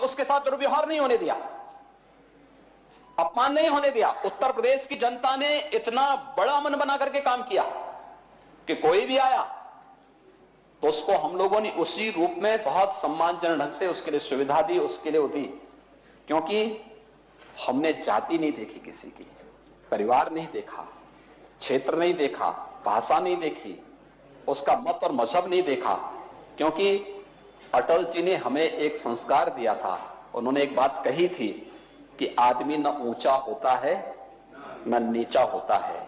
उसके साथ दुर्व्यवहार नहीं होने दिया, अपमान नहीं होने दिया। उत्तर प्रदेश की जनता ने इतना बड़ा मन बना करके काम किया कि कोई भी आया तो उसको हम लोगों ने उसी रूप में बहुत सम्मानजनक ढंग से उसके लिए सुविधा दी, उसके लिए दी, क्योंकि हमने जाति नहीं देखी किसी की, परिवार नहीं देखा, क्षेत्र नहीं देखा, भाषा नहीं देखी, उसका मत और मजहब नहीं देखा। क्योंकि अटल जी ने हमें एक संस्कार दिया था, उन्होंने एक बात कही थी कि आदमी न ऊंचा होता है न नीचा होता है,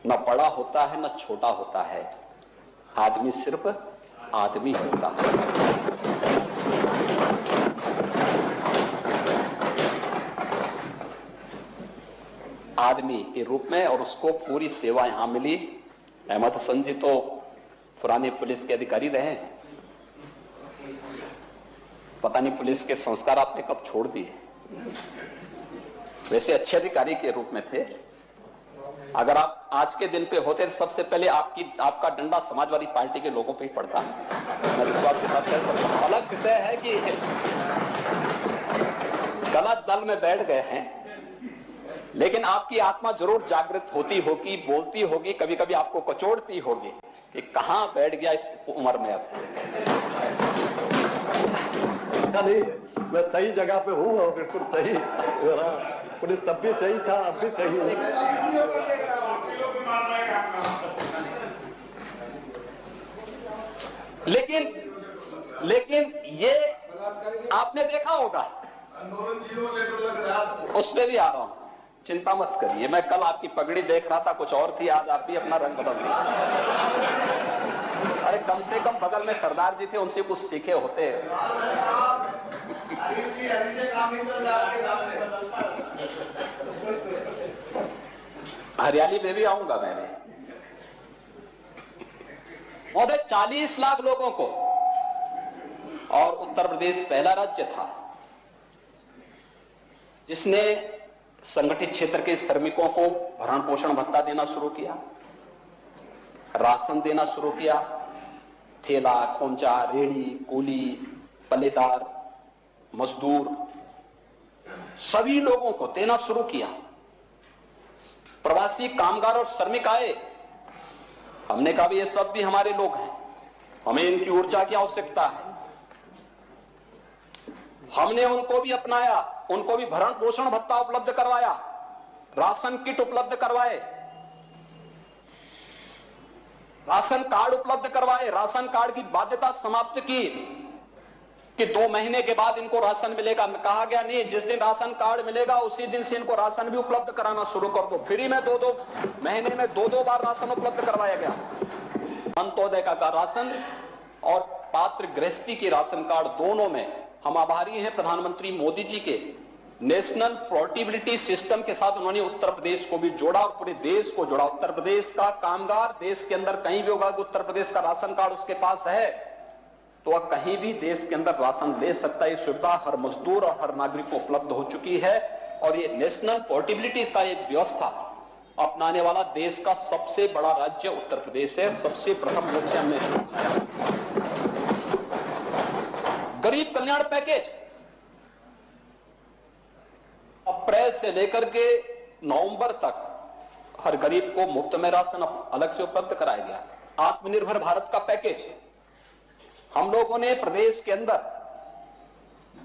न बड़ा होता है न छोटा होता है, आदमी सिर्फ आदमी होता है। आदमी के रूप में, और उसको पूरी सेवा यहां मिली। अहमद हसन जी तो पुराने पुलिस के अधिकारी रहे, पता नहीं पुलिस के संस्कार आपने कब छोड़ दिए। वैसे अच्छे अधिकारी के रूप में थे। अगर आप आज के दिन पे होते तो सबसे पहले आपका डंडा समाजवादी पार्टी के लोगों पे ही पड़ता, मैं विश्वास के साथ कह सकता हूं। अलग विषय है कि गलत दल में बैठ गए हैं, लेकिन आपकी आत्मा जरूर जागृत होती होगी, बोलती होगी, कभी कभी आपको कचोड़ती होगी कि कहां बैठ गया इस उम्र में। अब नहीं, मैं सही जगह पे हूं और बिल्कुल सही, पुलिस तब भी सही था, अब भी सही है। लेकिन ये आपने देखा होगा, उस पर भी आ रहा हूं, चिंता मत करिए। मैं कल आपकी पगड़ी देख रहा था, कुछ और थी, आज आप भी अपना रंग बदल दिया। अरे कम से कम बगल में सरदार जी थे, उनसे कुछ सीखे होते। हरियाली में भी आऊंगा मैंने। महोदय 40 लाख लोगों को, और उत्तर प्रदेश पहला राज्य था जिसने संगठित क्षेत्र के श्रमिकों को भरण पोषण भत्ता देना शुरू किया, राशन देना शुरू किया, ठेला, खोंचा, रेड़ी, कूली, पल्लेदार, मजदूर, सभी लोगों को देना शुरू किया। प्रवासी कामगार और श्रमिक आए, हमने कहा भी ये सब भी हमारे लोग हैं, हमें इनकी ऊर्जा की आवश्यकता है। हमने उनको भी अपनाया, उनको भी भरण पोषण भत्ता उपलब्ध करवाया, राशन किट उपलब्ध करवाए, राशन कार्ड उपलब्ध करवाए, राशन कार्ड की बाध्यता समाप्त की कि 2 महीने के बाद इनको राशन मिलेगा। कहा गया नहीं, जिस दिन राशन कार्ड मिलेगा उसी दिन से इनको राशन भी उपलब्ध कराना शुरू कर दो। फ्री में 2-2 महीने में 2-2 बार राशन उपलब्ध करवाया गया। अंत्योदय का राशन और पात्र गृहस्थी के राशन कार्ड, दोनों में हम आभारी हैं प्रधानमंत्री मोदी जी के। नेशनल पोर्टेबिलिटी सिस्टम के साथ उन्होंने उत्तर प्रदेश को भी जोड़ा और पूरे देश को जोड़ा। उत्तर प्रदेश का कामगार देश के अंदर कहीं भी होगा, उत्तर प्रदेश का राशन कार्ड उसके पास है तो वह कहीं भी देश के अंदर राशन ले सकता है। ये सुविधा हर मजदूर और हर नागरिक को उपलब्ध हो चुकी है। और ये नेशनल पोर्टेबिलिटी का ये व्यवस्था अपनाने वाला देश का सबसे बड़ा राज्य उत्तर प्रदेश है। सबसे प्रथम रूप से हमने शुरू किया। गरीब कल्याण पैकेज अप्रैल से लेकर के नवंबर तक हर गरीब को मुफ्त में राशन अलग से उपलब्ध कराया गया। आत्मनिर्भर भारत का पैकेज, हम लोगों ने प्रदेश के अंदर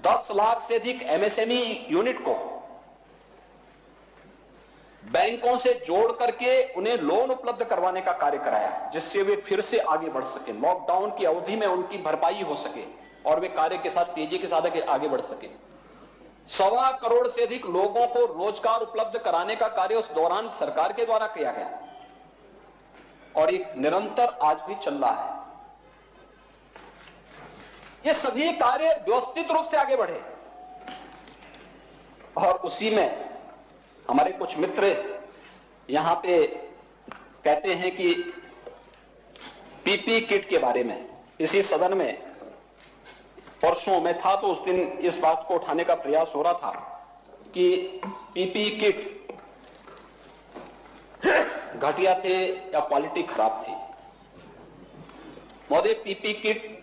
10 लाख से अधिक एमएसएमई यूनिट को बैंकों से जोड़ करके उन्हें लोन उपलब्ध करवाने का कार्य कराया, जिससे वे फिर से आगे बढ़ सके, लॉकडाउन की अवधि में उनकी भरपाई हो सके और वे कार्य के साथ तेजी के साथ आगे बढ़ सके। 1.25 करोड़ से अधिक लोगों को रोजगार उपलब्ध कराने का कार्य उस दौरान सरकार के द्वारा किया गया और एक निरंतर आज भी चल रहा है। ये सभी कार्य व्यवस्थित रूप से आगे बढ़े और उसी में हमारे कुछ मित्र यहां पे कहते हैं कि पीपी किट के बारे में इसी सदन में परसों में था तो उस दिन इस बात को उठाने का प्रयास हो रहा था कि पीपी किट घटिया थे या क्वालिटी खराब थी। महोदय, पीपी किट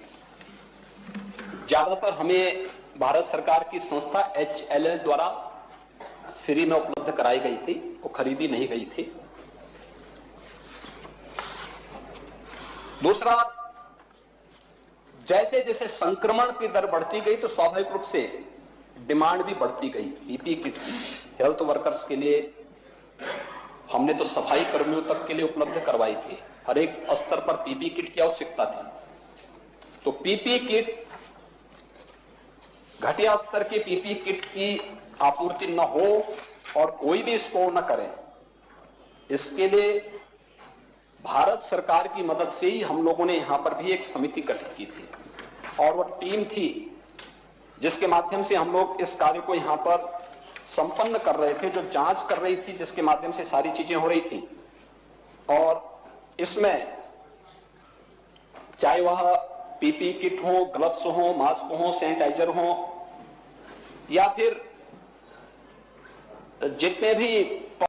ज्यादातर हमें भारत सरकार की संस्था HLL द्वारा फ्री में उपलब्ध कराई गई थी, वो खरीदी नहीं गई थी। दूसरा, जैसे जैसे संक्रमण की दर बढ़ती गई तो स्वाभाविक रूप से डिमांड भी बढ़ती गई पीपीई किट की। हेल्थ वर्कर्स के लिए हमने तो सफाई कर्मियों तक के लिए उपलब्ध करवाई थी, हर एक स्तर पर पीपीई किट की आवश्यकता थी। तो पीपीई किट, घटिया स्तर की पीपीई किट की आपूर्ति न हो और कोई भी इसको न करे, इसके लिए भारत सरकार की मदद से ही हम लोगों ने यहां पर भी एक समिति गठित की थी और वह टीम थी जिसके माध्यम से हम लोग इस कार्य को यहां पर संपन्न कर रहे थे, जो जांच कर रही थी, जिसके माध्यम से सारी चीजें हो रही थी। और इसमें चाहे वह पीपीई किट हो, ग्लव्स हो, मास्क हो, सैनिटाइजर हो, या फिर जितने भी